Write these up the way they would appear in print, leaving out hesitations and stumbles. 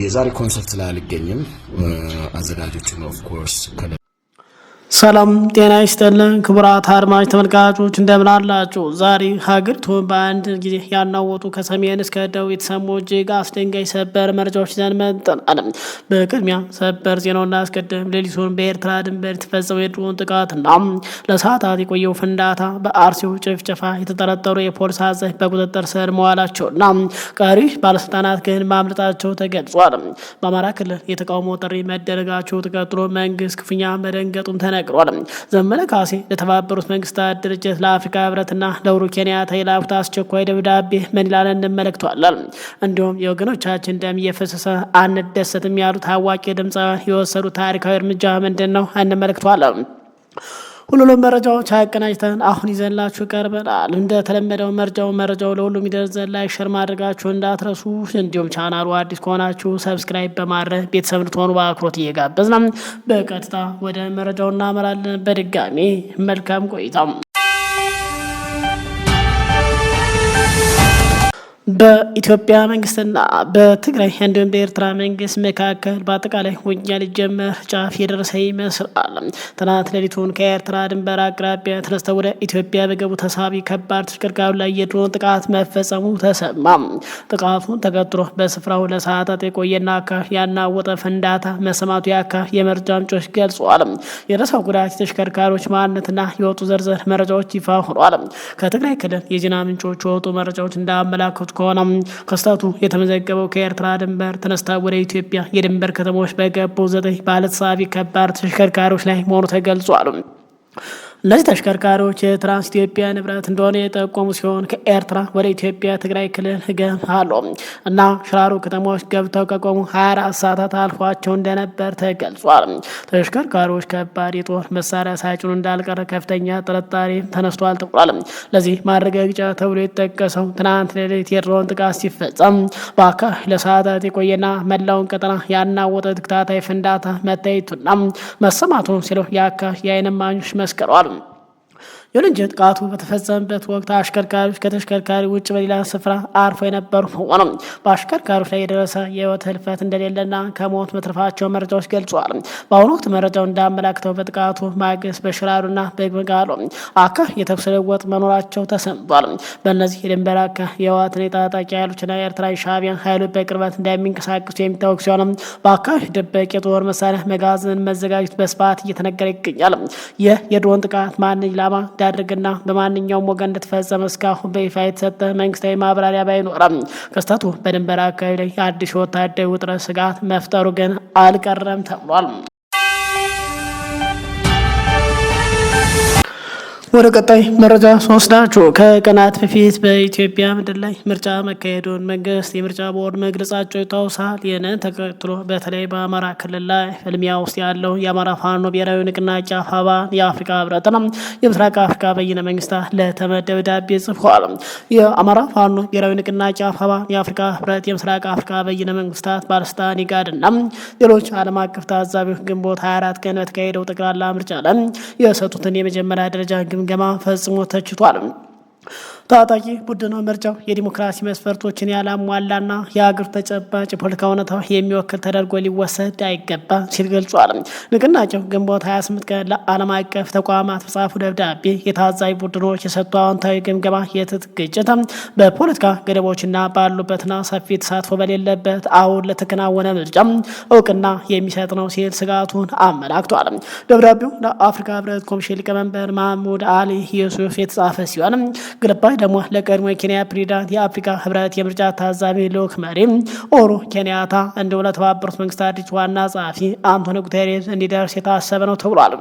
የዛሬ ኮንሰርት ላይ አልገኝም። አዘጋጆቹን ኦፍ ኮርስ ሰላም ጤና ይስጥልን ክቡራት አድማጭ ተመልካቾች እንደምን አላችሁ? ዛሬ ሀገሪቱን በአንድ ጊዜ ያናወጡ ከሰሜን እስከ ደቡብ የተሰሙ እጅግ አስደንጋጭ ሰበር መረጃዎች ይዘን መጥተናል። በቅድሚያ ሰበር ዜናውን እናስቀድም። ሌሊቱን በኤርትራ ድንበር የተፈጸመው የድሮን ጥቃትና ለሰዓታት የቆየው ፍንዳታ፣ በአርሲው ጭፍጨፋ የተጠረጠሩ የፖሊስ አዛዥ በቁጥጥር ስር መዋላቸውና ቀሪ ባለስልጣናት ግን ማምለጣቸው ተገልጿል። በአማራ ክልል የተቃውሞ ጥሪ መደረጋቸው ተከትሎ መንግስት ክፉኛ መደንገጡም ተነግሯል። ዘመነ ካሴ ለተባበሩት መንግስታት ድርጅት፣ ለአፍሪካ ህብረትና ለኡሁሩ ኬንያታ የላኩት አስቸኳይ ደብዳቤ ምን ይላል እንመለከተዋለን። እንዲሁም የወገኖቻችን ደም እየፈሰሰ አንደሰትም ያሉት ታዋቂ ድምፃውያን የወሰዱት ታሪካዊ እርምጃ ምንድን ነው እንመለከተዋለን። ሁሉንም መረጃዎች አቀናጅተን አሁን ይዘንላችሁ ቀርበናል። እንደተለመደው መረጃው ለሁሉም ይደርስ ዘንድ ላይክ፣ ሼር ማድረጋችሁ እንዳትረሱ። እንዲሁም ቻናሉ አዲስ ከሆናችሁ ሰብስክራይብ በማድረግ ቤተሰብ እንድትሆኑ በአክብሮት እየጋበዝን በቀጥታ ወደ መረጃው እናመራለን። በድጋሚ መልካም ቆይታ። በኢትዮጵያ መንግስትና በትግራይ እንዲሁም በኤርትራ መንግስት መካከል በአጠቃላይ ውጊያ ሊጀመር ጫፍ የደረሰ ይመስላል። ትናንት ሌሊቱን ከኤርትራ ድንበር አቅራቢያ ተነስተው ወደ ኢትዮጵያ በገቡ ተሳቢ ከባድ ተሽከርካሪ ላይ የድሮን ጥቃት መፈጸሙ ተሰማ። ጥቃቱን ተከትሎ በስፍራው ለሰዓታት የቆየና አካባቢ ያናወጠ ፍንዳታ መሰማቱ የአካባቢ የመረጃ ምንጮች ገልጸዋል። የደረሰው ጉዳት የተሽከርካሪዎች ማንነትና የወጡ ዝርዝር መረጃዎች ይፋ ሆኗል። ከትግራይ ክልል የዜና ምንጮች የወጡ መረጃዎች እንዳመላከቱ ከሆነ ክስተቱ የተመዘገበው ከኤርትራ ድንበር ተነስታ ወደ ኢትዮጵያ የድንበር ከተሞች በገቡ 9 ባለተሳቢ ከባድ ተሽከርካሪዎች ላይ መሆኑ ተገልጿል። እነዚህ ተሽከርካሪዎች የትራንስ ኢትዮጵያ ንብረት እንደሆነ የጠቆሙ ሲሆን ከኤርትራ ወደ ኢትዮጵያ ትግራይ ክልል ገባሉ እና ሽራሮ ከተሞች ገብተው ከቆሙ 24 ሰዓታት አልፏቸው እንደነበር ተገልጿል። ተሽከርካሪዎች ከባድ የጦር መሳሪያ ሳይጭኑ እንዳልቀረ ከፍተኛ ጥርጣሬ ተነስቷል ተብሏል። ለዚህ ማረጋገጫ ተብሎ የተጠቀሰው ትናንት ሌሊት የድሮን ጥቃት ሲፈጸም በአካባቢ ለሰዓታት የቆየና መላውን ቀጠና ያናወጠ ተከታታይ ፍንዳታ መታየቱና መሰማቱን ሲሉ የአካባቢ የዓይን እማኞች መስክረዋል። ይሁን እንጂ ጥቃቱ በተፈጸመበት ወቅት አሽከርካሪዎች ከተሽከርካሪ ውጭ በሌላ ስፍራ አርፎ የነበሩ ሆነው በአሽከርካሪዎች ላይ የደረሰ የህይወት ህልፈት እንደሌለና ከሞት መትረፋቸው መረጃዎች ገልጸዋል። በአሁኑ ወቅት መረጃው እንዳመላክተው በጥቃቱ ማግስት በሽራሮና በመጋሎ አካባቢ የተኩስ ልውውጥ መኖራቸው ተሰምቷል። በእነዚህ የድንበር አካባቢ የህወሓትን የታጣቂ ኃይሎችና የኤርትራ ሻዕቢያ ኃይሎች በቅርበት እንደሚንቀሳቀሱ የሚታወቅ ሲሆን በአካባቢ ድብቅ የጦር መሳሪያ መጋዘን መዘጋጀት በስፋት እየተነገረ ይገኛል። ይህ የድሮን ጥቃት ማን ኢላማ ዳርግና በማንኛውም ወገን እንደተፈጸመ እስካሁን በይፋ የተሰጠ መንግስታዊ ማብራሪያ ባይኖርም ክስተቱ በድንበር አካባቢ ላይ አዲስ ወታደራዊ ውጥረት ስጋት መፍጠሩ ግን አልቀረም ተብሏል። ወደ ቀጣይ መረጃ ስወስዳችሁ ከቀናት በፊት በኢትዮጵያ ምድር ላይ ምርጫ መካሄዱን መንግስት የምርጫ ቦርድ መግለጻቸው ይታወሳል። ይህንን ተከትሎ በተለይ በአማራ ክልል ላይ ፍልሚያ ውስጥ ያለው የአማራ ፋኖ ብሔራዊ ንቅናቄ አፋብኃ የአፍሪካ ህብረትና የምስራቅ አፍሪካ በይነ መንግስታት ለተመድ ደብዳቤ ጽፈዋል። የአማራ ፋኖ ብሔራዊ ንቅናቄ አፋብኃ የአፍሪካ ህብረት፣ የምስራቅ አፍሪካ በይነ መንግስታት ባለስልጣን ኢጋድና ሌሎች ዓለም አቀፍ ታዛቢዎች ግንቦት 24 ቀን በተካሄደው ጠቅላላ ምርጫ ላይ የሰጡትን የመጀመሪያ ደረጃ ግምገማ ፈጽሞ ተችቷል። ታጣቂ ቡድኑ ምርጫው የዲሞክራሲ መስፈርቶችን ያላሟላና የሀገር ተጨባጭ የፖለቲካ ሁኔታ የሚወክል ተደርጎ ሊወሰድ አይገባ ሲል ገልጿል። ንቅናቄው ግንቦት 28 ቀን ለዓለም አቀፍ ተቋማት በጻፉ ደብዳቤ የታዛቢ ቡድኖች የሰጡ አዎንታዊ ግምገማ የትጥቅ ግጭት በፖለቲካ ገደቦችና ባሉበትና ሰፊ ተሳትፎ በሌለበት አሁን ለተከናወነ ምርጫ እውቅና የሚሰጥ ነው ሲል ስጋቱን አመላክቷል። ደብዳቤው ለአፍሪካ ህብረት ኮሚሽን ሊቀመንበር ማህሙድ አሊ ዩሱፍ የተጻፈ ሲሆን ግልባጭ ደግሞ ለቀድሞ የኬንያ ፕሬዝዳንት የአፍሪካ ህብረት የምርጫ ታዛቢ ልዑክ መሪ ኡሁሩ ኬንያታ እንዲሁም ለተባበሩት መንግስታት ድርጅት ዋና ጸሐፊ አንቶኒዮ ጉተሬስ እንዲደርስ የታሰበ ነው ተብሏል።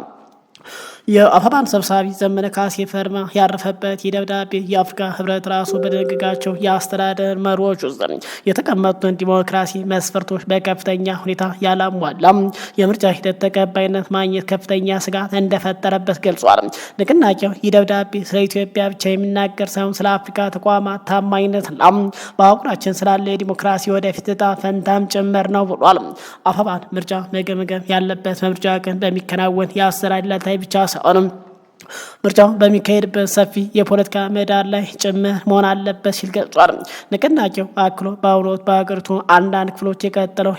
የአፋብኃ ሰብሳቢ ዘመነ ካሴ ፈርማ ያረፈበት የደብዳቤ የአፍሪካ ህብረት ራሱ በደነገጋቸው የአስተዳደር መርሆች ውስጥ የተቀመጡትን ዲሞክራሲ መስፈርቶች በከፍተኛ ሁኔታ ያላሟላ የምርጫ ሂደት ተቀባይነት ማግኘት ከፍተኛ ስጋት እንደፈጠረበት ገልጿል። ንቅናቄው ይህ ደብዳቤ ስለ ኢትዮጵያ ብቻ የሚናገር ሳይሆን ስለ አፍሪካ ተቋማት ታማኝነትና በአህጉራችን ስላለ የዲሞክራሲ ወደፊት ዕጣ ፈንታም ጭምር ነው ብሏል። አፋብኃ ምርጫ መገምገም ያለበት በምርጫ ቀን በሚከናወን የአሰራር ዕለታዊ ብቻ ሳይሆን ምርጫው በሚካሄድበት ሰፊ የፖለቲካ ምህዳር ላይ ጭምር መሆን አለበት ሲል ገልጿል። ንቅናቄው አክሎ በአሁኑ ወቅት በሀገሪቱ አንዳንድ ክፍሎች የቀጠለው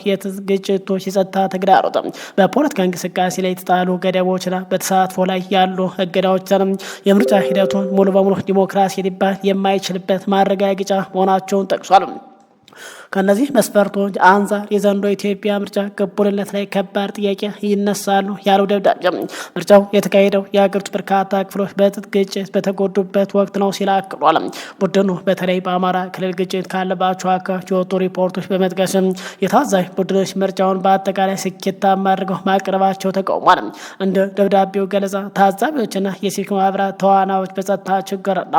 ግጭቶች፣ የጸጥታ ተግዳሮት፣ በፖለቲካ እንቅስቃሴ ላይ የተጣሉ ገደቦችና በተሳትፎ ላይ ያሉ እገዳዎችንም የምርጫ ሂደቱን ሙሉ በሙሉ ዲሞክራሲ ሊባል የማይችልበት ማረጋገጫ መሆናቸውን ጠቅሷል። ከነዚህ መስፈርቶች አንጻር የዘንድሮ ኢትዮጵያ ምርጫ ቅቡልነት ላይ ከባድ ጥያቄ ይነሳሉ ያለው ደብዳቤ ምርጫው የተካሄደው የሀገሪቱ በርካታ ክፍሎች በትጥቅ ግጭት በተጎዱበት ወቅት ነው ሲል አክሏል። ቡድኑ በተለይ በአማራ ክልል ግጭት ካለባቸው አካባቢዎች የወጡ ሪፖርቶች በመጥቀስም የታዛቢ ቡድኖች ምርጫውን በአጠቃላይ ስኬታማ አድርገው ማቅረባቸው ተቃውሟል። እንደ ደብዳቤው ገለጻ ታዛቢዎችና የሲቪክ ማህበራት ተዋናዮች በጸጥታ ችግርና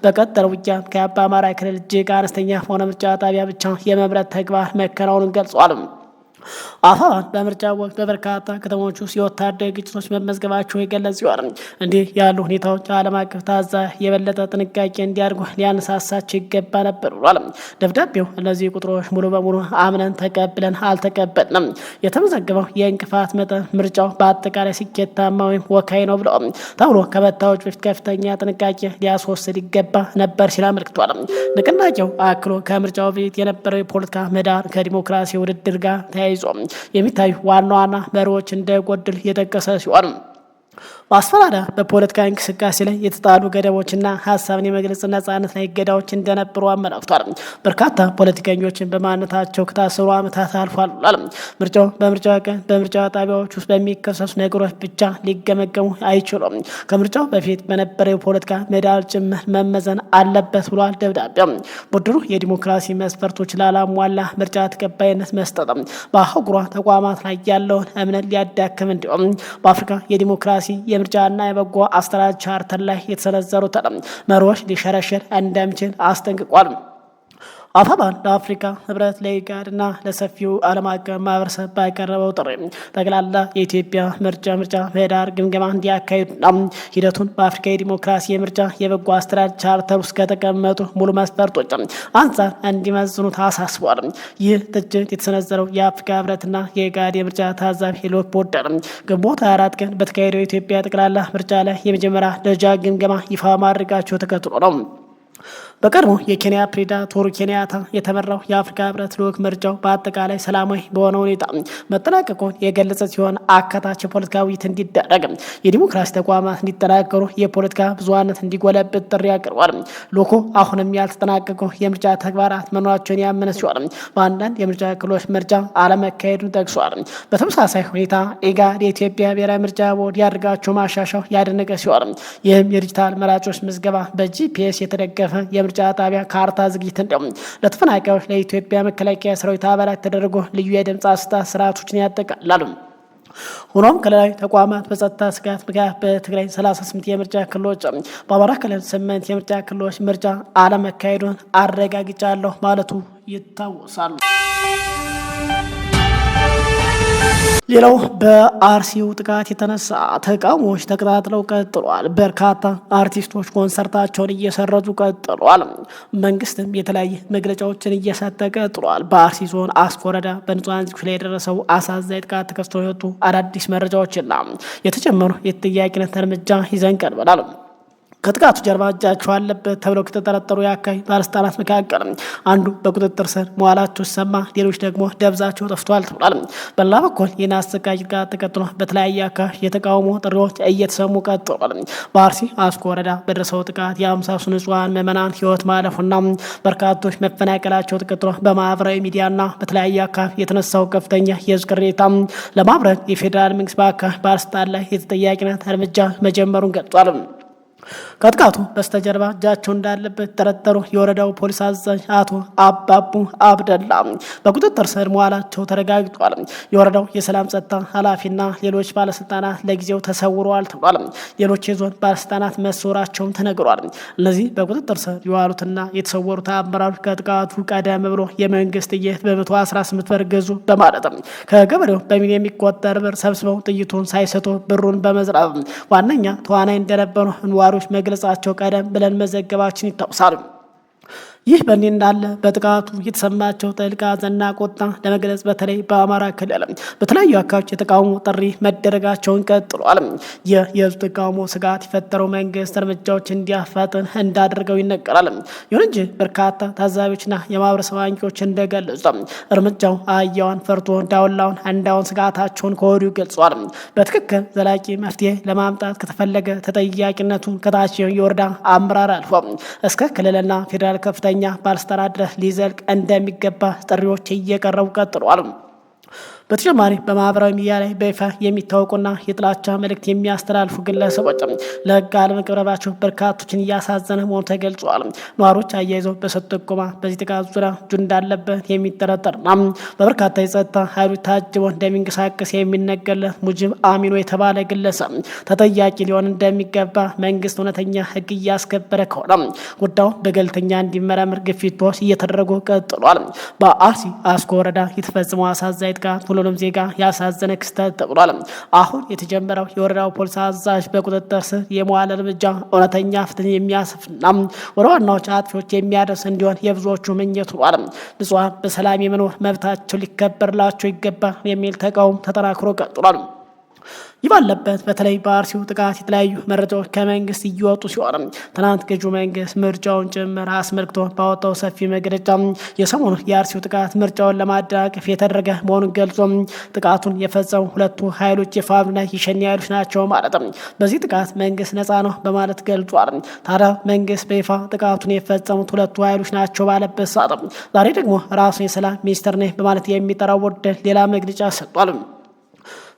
በቀጠለው ውጊያ በአማራ ክልል እጅግ አነስተኛ ሆነ ምርጫ ጣቢያ ብቻ የመምረጥ ተግባር መከናወኑን ገልጿል። አፋን በምርጫ ወቅት በበርካታ ከተሞች ውስጥ የወታደር ግጭቶች መመዝገባቸው የገለጸ ሲሆን እንዲህ ያሉ ሁኔታዎች ዓለም አቀፍ ታዛቢ የበለጠ ጥንቃቄ እንዲያደርጉ ሊያነሳሳቸው ይገባ ነበር ብሏል። ደብዳቤው እነዚህ ቁጥሮች ሙሉ በሙሉ አምነን ተቀብለን አልተቀበልንም፣ የተመዘገበው የእንቅፋት መጠን ምርጫው በአጠቃላይ ስኬታማ ወይም ወካይ ነው ብለው ተብሎ ከመታወጅ በፊት ከፍተኛ ጥንቃቄ ሊያስወስድ ይገባ ነበር ሲል አመልክቷል። ንቅናቄው አክሎ ከምርጫው በፊት የነበረው የፖለቲካ ምህዳር ከዲሞክራሲ ውድድር ጋር ተያይዞ የሚታዩ ዋና ዋና መሪዎች እንደጎድል የጠቀሰ ሲሆን ማስፈራሪያ፣ በፖለቲካ እንቅስቃሴ ላይ የተጣሉ ገደቦችና ሀሳብን የመግለጽ ነጻነት ላይ እገዳዎች እንደነበሩ አመላክቷል። በርካታ ፖለቲከኞችን በማንነታቸው ከታሰሩ ዓመታት አልፏል። ምርጫው በምርጫ ቀን በምርጫ ጣቢያዎች ውስጥ በሚከሰሱ ነገሮች ብቻ ሊገመገሙ አይችሉም፣ ከምርጫው በፊት በነበረው የፖለቲካ ምህዳር ጭምር መመዘን አለበት ብሏል ደብዳቤው። ቡድኑ የዲሞክራሲ መስፈርቶች ላላሟላ ምርጫ ተቀባይነት መስጠት በአህጉሯ ተቋማት ላይ ያለውን እምነት ሊያዳክም እንዲሁም በአፍሪካ የዲሞክራሲ የምርጫና የበጎ አስተዳደር ቻርተር ላይ የተሰነዘሩት መርሆች ሊሸረሽር እንደሚችል አስጠንቅቋል። አፋባን ለአፍሪካ ህብረት ለኢጋድና ለሰፊው ዓለም አቀፍ ማህበረሰብ ባቀረበው ጥሪ ጠቅላላ የኢትዮጵያ ምርጫ ምህዳር ግምገማ እንዲያካሂዱና ሂደቱን በአፍሪካ የዲሞክራሲ የምርጫ የበጎ አስተዳደር ቻርተር ውስጥ ከተቀመጡ ሙሉ መስፈርቶች አንጻር እንዲመዝኑት አሳስቧል። ይህ ትችት የተሰነዘረው የአፍሪካ ህብረትና የኢጋድ የምርጫ ታዛቢ ልዑክ ቡድን ግንቦት 24 ቀን በተካሄደው የኢትዮጵያ ጠቅላላ ምርጫ ላይ የመጀመሪያ ደረጃ ግምገማ ይፋ ማድረጋቸው ተከትሎ ነው። በቀድሞ የኬንያ ፕሬዝዳንት ኡሁሩ ኬንያታ የተመራው የአፍሪካ ህብረት ልዑክ ምርጫው በአጠቃላይ ሰላማዊ በሆነ ሁኔታ መጠናቀቁን የገለጸ ሲሆን አካታች የፖለቲካ ውይይት እንዲደረግ፣ የዲሞክራሲ ተቋማት እንዲጠናከሩ፣ የፖለቲካ ብዙሃነት እንዲጎለብት ጥሪ አቅርቧል። ልዑኩ አሁንም ያልተጠናቀቁ የምርጫ ተግባራት መኖራቸውን ያመነ ሲሆን በአንዳንድ የምርጫ ክልሎች ምርጫ አለመካሄዱን ጠቅሷል። በተመሳሳይ ሁኔታ ኢጋድ የኢትዮጵያ ብሔራዊ ምርጫ ቦርድ ያደርጋቸው ማሻሻያዎች ያደነቀ ሲሆን ይህም የዲጂታል መራጮች ምዝገባ በጂፒኤስ የተደገፈ የምርጫ ጣቢያ ካርታ ዝግጅት እንዲሁም ለተፈናቃዮች ለኢትዮጵያ መከላከያ ሰራዊት አባላት ተደረጉ ልዩ የድምፅ አሰጣጥ ስርዓቶችን ያጠቃልላሉ። ሆኖም ክልላዊ ተቋማት በጸጥታ ስጋት ምክንያት በትግራይ 38 የምርጫ ክልሎች፣ በአማራ ክልል 8 የምርጫ ክልሎች ምርጫ አለመካሄዱን አረጋግጫለሁ ማለቱ ይታወሳል። ሌላው በአርሲው ጥቃት የተነሳ ተቃውሞዎች ተቀጣጥለው ቀጥሏል። በርካታ አርቲስቶች ኮንሰርታቸውን እየሰረዙ ቀጥሏል። መንግስትም የተለያየ መግለጫዎችን እየሰጠ ቀጥሏል። በአርሲ ዞን አስኮ ወረዳ በንጹሃን ዜጎች ላይ የደረሰው አሳዛኝ ጥቃት ተከስቶ የወጡ አዳዲስ መረጃዎችና የተጨመሩ የተጠያቂነት እርምጃ ይዘን ቀርበናል። ከጥቃቱ ጀርባ እጃቸው አለበት ተብለው ከተጠረጠሩ የአካባቢ ባለስልጣናት መካከል አንዱ በቁጥጥር ስር መዋላቸው ሲሰማ፣ ሌሎች ደግሞ ደብዛቸው ጠፍቷል ተብሏል። በሌላ በኩል ይህን አሰቃቂ ጥቃት ተከትሎ በተለያየ አካባቢ የተቃውሞ ጥሪዎች እየተሰሙ ቀጥሏል። በአርሲ አስኮ ወረዳ በደረሰው ጥቃት የ50 ንጹሃን ምዕመናን ህይወት ማለፉና በርካቶች መፈናቀላቸው ተከትሎ በማህበራዊ ሚዲያና በተለያየ አካባቢ የተነሳው ከፍተኛ የህዝብ ቅሬታ ለማብረድ የፌዴራል መንግስት በአካባቢ ባለስልጣን ላይ የተጠያቂነት እርምጃ መጀመሩን ገልጿል። ከጥቃቱ በስተጀርባ እጃቸው እንዳለበት ተጠረጠሩ የወረዳው ፖሊስ አዛዥ አቶ አባቡ አብደላ በቁጥጥር ስር መዋላቸው ተረጋግጧል። የወረዳው የሰላም ጸጥታ ኃላፊና ሌሎች ባለስልጣናት ለጊዜው ተሰውረዋል ተብሏል። ሌሎች የዞን ባለስልጣናት መሰወራቸውም ተነግሯል። እነዚህ በቁጥጥር ስር የዋሉትና የተሰወሩት አመራሮች ከጥቃቱ ቀደም ብሎ የመንግስት ጥይት በ118 ብር ገዙ በማለት ከገበሬው በሚሊዮን የሚቆጠር ብር ሰብስበው ጥይቱን ሳይሰጡ ብሩን በመዝረፍ ዋነኛ ተዋናይ እንደነበሩ ነዋሪዎች መግለጻቸው ቀደም ብለን መዘገባችን ይታወሳል። ይህ በእንዲህ እንዳለ በጥቃቱ የተሰማቸው ጥልቅ ሐዘንና ቁጣ ለመግለጽ በተለይ በአማራ ክልል በተለያዩ አካባቢዎች የተቃውሞ ጥሪ መደረጋቸውን ቀጥሏል። የህዝብ ተቃውሞ ስጋት የፈጠረው መንግስት እርምጃዎች እንዲያፋጥን እንዳደረገው ይነገራል። ይሁን እንጂ በርካታ ታዛቢዎችና የማህበረሰብ አንቂዎች እንደገለጹ እርምጃው አህያዋን ፈርቶ ዳውላውን እንዳውን ስጋታቸውን ከወዲሁ ገልጸዋል። በትክክል ዘላቂ መፍትሄ ለማምጣት ከተፈለገ ተጠያቂነቱን ከታች የወረዳ አመራር አልፎ እስከ ክልልና ፌዴራል ከፍተኛ ባለስልጣናት ድረስ ሊዘልቅ እንደሚገባ ጥሪዎች እየቀረቡ ቀጥለዋል። በተጨማሪ በማህበራዊ ሚዲያ ላይ በይፋ የሚታወቁና የጥላቻ መልእክት የሚያስተላልፉ ግለሰቦች ለህግ አለመቅረባቸው በርካቶችን እያሳዘነ መሆኑ ተገልጿል። ነዋሪዎች አያይዘው በሰጡት ጥቆማ በዚህ ጥቃት ዙሪያ እጁ እንዳለበት የሚጠረጠርና በበርካታ የጸጥታ ኃይሎች ታጅቦ እንደሚንቀሳቀስ የሚነገርለት ሙጂብ አሚኖ የተባለ ግለሰብ ተጠያቂ ሊሆን እንደሚገባ መንግስት እውነተኛ ህግ እያስከበረ ከሆነ ጉዳዩ በገለልተኛ እንዲመረምር ግፊቶች እየተደረጉ ቀጥሏል። በአርሲ አስኮ ወረዳ የተፈጸመው አሳዛኝ ጥቃት ሁሉንም ዜጋ ያሳዘነ ክስተት ተብሏል። አሁን የተጀመረው የወረዳው ፖሊስ አዛዥ በቁጥጥር ስር የመዋል እርምጃ እውነተኛ ፍትህ የሚያሰፍና ወደ ዋናዎች አጥፊዎች የሚያደርስ እንዲሆን የብዙዎቹ ምኞት ሆኗል። ንጹሃን በሰላም የመኖር መብታቸው ሊከበርላቸው ይገባል የሚል ተቃውሞ ተጠናክሮ ቀጥሏል። ይህ ባለበት በተለይ በአርሲው ጥቃት የተለያዩ መረጃዎች ከመንግስት እየወጡ ሲሆን ትናንት ገዢው መንግስት ምርጫውን ጭምር አስመልክቶ ባወጣው ሰፊ መግለጫ የሰሞኑ የአርሲው ጥቃት ምርጫውን ለማደናቀፍ የተደረገ መሆኑን ገልጾ ጥቃቱን የፈጸሙ ሁለቱ ኃይሎች የፋኖና የሸኔ ኃይሎች ናቸው ማለት በዚህ ጥቃት መንግስት ነፃ ነው በማለት ገልጿል። ታዲያ መንግስት በይፋ ጥቃቱን የፈጸሙት ሁለቱ ኃይሎች ናቸው ባለበት ሰዓት ዛሬ ደግሞ ራሱን የሰላም ሚኒስትር ነኝ በማለት የሚጠራው ወደ ሌላ መግለጫ ሰጥቷል።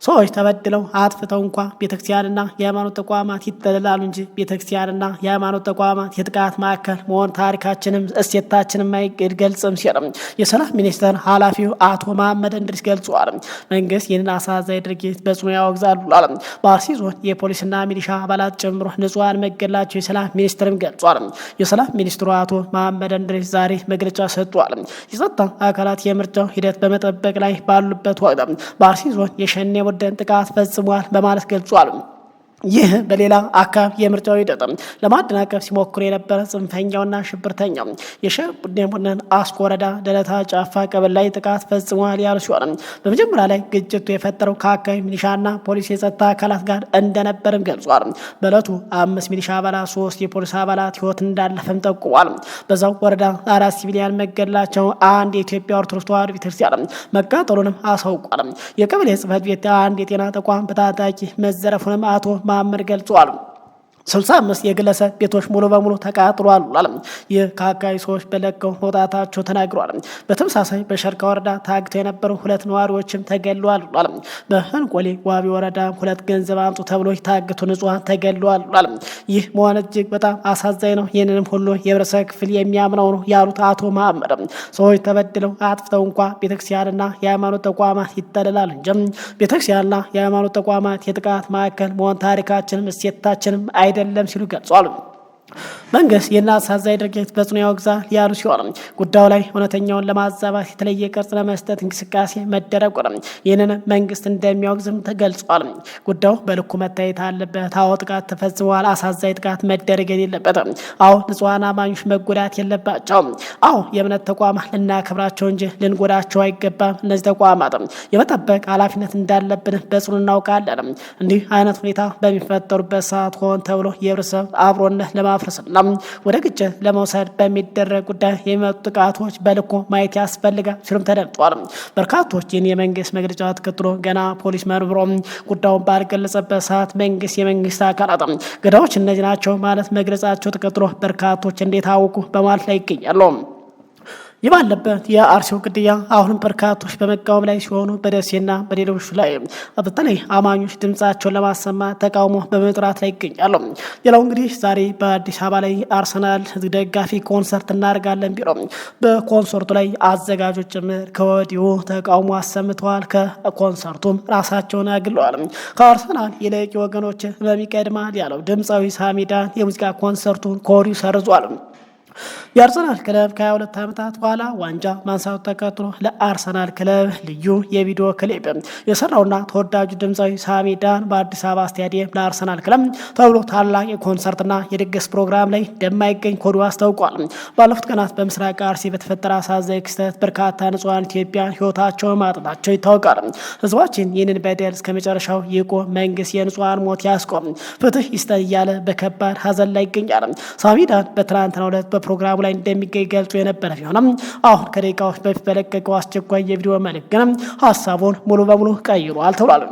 ሰዎች ተበድለው አጥፍተው እንኳ ቤተክርስቲያንና የሃይማኖት ተቋማት ይጠለላሉ እንጂ ቤተክርስቲያንና የሃይማኖት ተቋማት የጥቃት ማዕከል መሆን ታሪካችንም እሴታችንም አይገልጽም ሲል የሰላም ሚኒስቴር ኃላፊው አቶ መሐመድ እንድሪስ ገልጸዋል። መንግስት ይህንን አሳዛኝ ድርጊት በጽኑ ያወግዛል ብሏል። በአርሲ ዞን የፖሊስና ሚሊሻ አባላት ጨምሮ ንጹሃን መገደላቸው የሰላም ሚኒስትርም ገልጿል። የሰላም ሚኒስትሩ አቶ መሐመድ እንድሪስ ዛሬ መግለጫ ሰጥቷል። የጸጥታ አካላት የምርጫው ሂደት በመጠበቅ ላይ ባሉበት ወቅት በአርሲ ዞን የሸኔ ቡድን ጥቃት ፈጽሟል በማለት ገልጿል። ይህ በሌላ አካባቢ የምርጫው ሂደት ለማደናቀፍ ሲሞክሩ የነበረ ጽንፈኛውና ሽብርተኛው የሸኔ ቡድን አስኮ ወረዳ ደለታ ጫፋ ቀበሌ ላይ ጥቃት ፈጽሟል ያሉ ሲሆን በመጀመሪያ ላይ ግጭቱ የፈጠረው ከአካባቢ ሚሊሻና ፖሊስ የጸጥታ አካላት ጋር እንደነበርም ገልጿል። በዕለቱ 5 ሚሊሻ አባላት 3 የፖሊስ አባላት ህይወት እንዳለፈም ጠቁሟል። በዛው ወረዳ 4 ሲቪሊያን መገደላቸው አንድ የኢትዮጵያ ኦርቶዶክስ ተዋሕዶ ቤተክርስቲያን መቃጠሉንም አሳውቋል። የቀበሌ ጽሕፈት ቤት አንድ የጤና ተቋም በታጣቂ መዘረፉንም አቶ መሐመድ ገልጿል። 65 የግለሰብ ቤቶች ሙሉ በሙሉ ተቃጥሏል አለ። ይህ ከአካባቢ ሰዎች በለቀው መውጣታቸው ተናግሯል። በተመሳሳይ በሸርካ ወረዳ ታግተው የነበሩ 2 ነዋሪዎችም ተገድለዋል አለ። በህንቆሌ ዋቢ ወረዳ 2 ገንዘብ አምጡ ተብሎ የታገቱ ንጹሃን ተገድለዋል አለ። ይህ መሆን እጅግ በጣም አሳዛኝ ነው። ይህንንም ሁሉ የህብረተሰብ ክፍል የሚያምነው ነው ያሉት አቶ መሐመድ ሰዎች ተበድለው አጥፍተው እንኳ ቤተክርስቲያንና የሃይማኖት ተቋማት ይጠለላል እንጂ ቤተክርስቲያንና የሃይማኖት ተቋማት የጥቃት ማዕከል መሆን ታሪካችንም እሴታችንም አይደለም ሲሉ ገልጿል። መንግስት ይህን አሳዛኝ ድርጊት በጽኑ ያወግዛል ያሉ ሲሆን ጉዳዩ ላይ እውነተኛውን ለማዛባት የተለየ ቅርጽ ለመስጠት እንቅስቃሴ መደረጉ ነው። ይህንን መንግስት እንደሚያወግዝም ተገልጿል። ጉዳዩ በልኩ መታየት አለበት። አዎ ጥቃት ተፈጽሟል። አሳዛኝ ጥቃት መደረግ የሌለበትም። አዎ ንጹሃን አማኞች መጎዳት የለባቸውም። አዎ የእምነት ተቋማት ልናከብራቸው እንጂ ልንጎዳቸው አይገባም። እነዚህ ተቋማት የመጠበቅ ኃላፊነት እንዳለብን በጽኑ እናውቃለን። እንዲህ አይነት ሁኔታ በሚፈጠሩበት ሰዓት ሆን ተብሎ የህብረተሰብ አብሮነት ለማፍረስና ወደ ግጭት ለመውሰድ በሚደረግ ጉዳይ የሚመጡ ጥቃቶች በልኩ ማየት ያስፈልጋል ሲሉም ተደምጧል። በርካቶች ይህን የመንግስት መግለጫ ተከትሎ ገና ፖሊስ መርምሮ ጉዳዩን ባልገለጸበት ሰዓት የመንግስት አካላት ገዳዮች እነዚህ ናቸው ማለት መግለጻቸው ተከትሎ በርካቶች እንዴት አወቁ በማለት ላይ ይገኛሉ። ይህ ባለበት የአርሲው ግድያ አሁንም በርካቶች በመቃወም ላይ ሲሆኑ በደሴና በሌሎች ላይ በተለይ አማኞች ድምጻቸውን ለማሰማት ተቃውሞ በመጥራት ላይ ይገኛሉ። ሌላው እንግዲህ ዛሬ በአዲስ አበባ ላይ አርሰናል ደጋፊ ኮንሰርት እናደርጋለን ቢሮ በኮንሰርቱ ላይ አዘጋጆች ጭምር ከወዲሁ ተቃውሞ አሰምተዋል። ከኮንሰርቱም ራሳቸውን አግለዋል። ከአርሰናል ይልቅ ወገኖች በሚቀድማል ያለው ድምፃዊ ሳሚዳን የሙዚቃ ኮንሰርቱን ከወዲሁ ሰርዟል። የአርሰናል ክለብ ከ22 ዓመታት በኋላ ዋንጫ ማንሳቱ ተከትሎ ለአርሰናል ክለብ ልዩ የቪዲዮ ክሊፕ የሰራውና ተወዳጁ ድምፃዊ ሳሚዳን በአዲስ አበባ ስታዲየም ለአርሰናል ክለብ ተብሎ ታላቅ የኮንሰርትና የድግስ ፕሮግራም ላይ እንደማይገኝ ኮዱ አስታውቋል። ባለፉት ቀናት በምስራቅ አርሲ በተፈጠረ አሳዛኝ ክስተት በርካታ ንጹሃን ኢትዮጵያን ህይወታቸውን ማጣታቸው ይታወቃል። ህዝባችን ይህንን በደል እስከ መጨረሻው ይቆም፣ መንግስት የንጹሃን ሞት ያስቆም፣ ፍትህ ይስጠን እያለ በከባድ ሀዘን ላይ ይገኛል። ሳሚዳን በትናንትናው ዕለት በፕሮግራሙ ላይ እንደሚገኝ ገልጾ የነበረ ቢሆንም አሁን ከደቂቃዎች በፊት በለቀቀው አስቸኳይ የቪዲዮ መልእክት ግን ሀሳቡን ሙሉ በሙሉ ቀይሯል ተብሏል።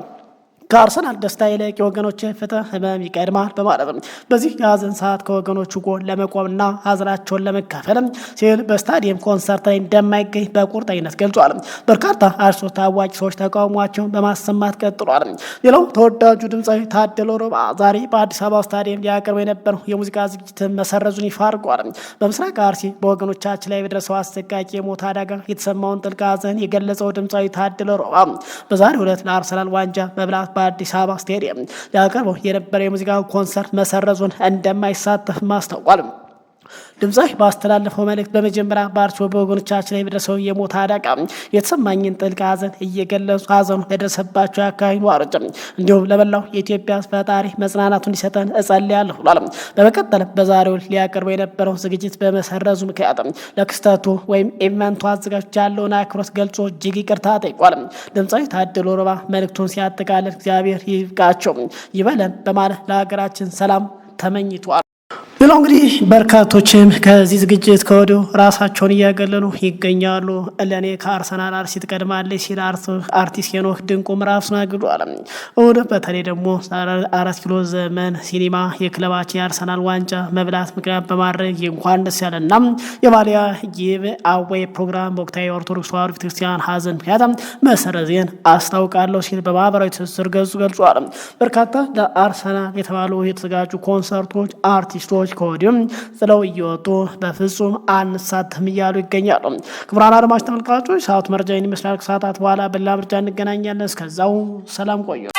ከአርሰናል ደስታ ይልቅ የወገኖች ፍትህ ህመም ይቀድማል በማለት በዚህ የሀዘን ሰዓት ከወገኖቹ ጎን ለመቆምና ሀዘናቸውን ለመካፈል ሲል በስታዲየም ኮንሰርት ላይ እንደማይገኝ በቁርጠኝነት ገልጿል። በርካታ አርሶ ታዋቂ ሰዎች ተቃውሟቸውን በማሰማት ቀጥሏል። ሌላው ተወዳጁ ድምፃዊ ታደለ ሮባ ዛሬ በአዲስ አበባ ስታዲየም ሊያቀርብ የነበረው የሙዚቃ ዝግጅትን መሰረዙን ይፋ አድርጓል። በምስራቅ አርሲ በወገኖቻችን ላይ በደረሰው አሰቃቂ የሞት አደጋ የተሰማውን ጥልቅ ሀዘን የገለጸው ድምፃዊ ታደለ ሮባ በዛሬው ዕለት ለአርሰናል ዋንጫ መብላት በአዲስ አበባ ስታዲየም ሊያቀርበው የነበረ የሙዚቃ ኮንሰርት መሰረዙን እንደማይሳተፍ ማስታወቋል። ድምፃዊ ባስተላለፈው መልእክት በመጀመሪያ በአርሲ በወገኖቻችን ላይ በደረሰው የሞት አደጋ የተሰማኝን ጥልቅ ሀዘን እየገለጹ ሀዘኑ ለደረሰባቸው የአካባቢ ነዋሪዎች እንዲሁም ለመላው የኢትዮጵያ ፈጣሪ መጽናናቱን እንዲሰጠን እጸልያለሁ ብሏል። በመቀጠል በዛሬው ሊያቀርበው የነበረው ዝግጅት በመሰረዙ ምክንያት ለክስተቱ ወይም ኢቨንቱ አዘጋጆች ያለውን አክብሮት ገልጾ እጅግ ይቅርታ ጠይቋል። ድምፃዊ ታደለ ሮባ መልእክቱን ሲያጠቃልል እግዚአብሔር ይብቃቸው ይበለን በማለት ለሀገራችን ሰላም ተመኝቷል። ሌላው እንግዲህ በርካቶችም ከዚህ ዝግጅት ከወዲሁ ራሳቸውን እያገለሉ ይገኛሉ። ለእኔ ከአርሰናል አርሲ ትቀድማለች ሲል አርቲስት ሄኖክ ድንቁ ምዕራፉን አግሏል። እሁድ በተለይ ደግሞ 4 ኪሎ ዘመን ሲኒማ የክለባችን የአርሰናል ዋንጫ መብላት ምክንያት በማድረግ እንኳን ደስ ያለና የማሊያ ጊቭ አዌይ ፕሮግራም በወቅታዊ ኦርቶዶክስ ተዋሕዶ ቤተክርስቲያን ሀዘን ምክንያት መሰረዜን አስታውቃለሁ ሲል በማህበራዊ ትስስር ገጹ ገልጿል። በርካታ ለአርሰናል የተባሉ የተዘጋጁ ኮንሰርቶች አርቲስቶች ከወዲሁም ጥለው እየወጡ በፍጹም አንሳተፍም እያሉ ይገኛሉ። ክቡራን አድማጭ ተመልካቾች ሰዓቱ መረጃ ይመስላል። ከሰዓታት በኋላ በሌላ ምርጫ እንገናኛለን። እስከዛው ሰላም ቆዩ።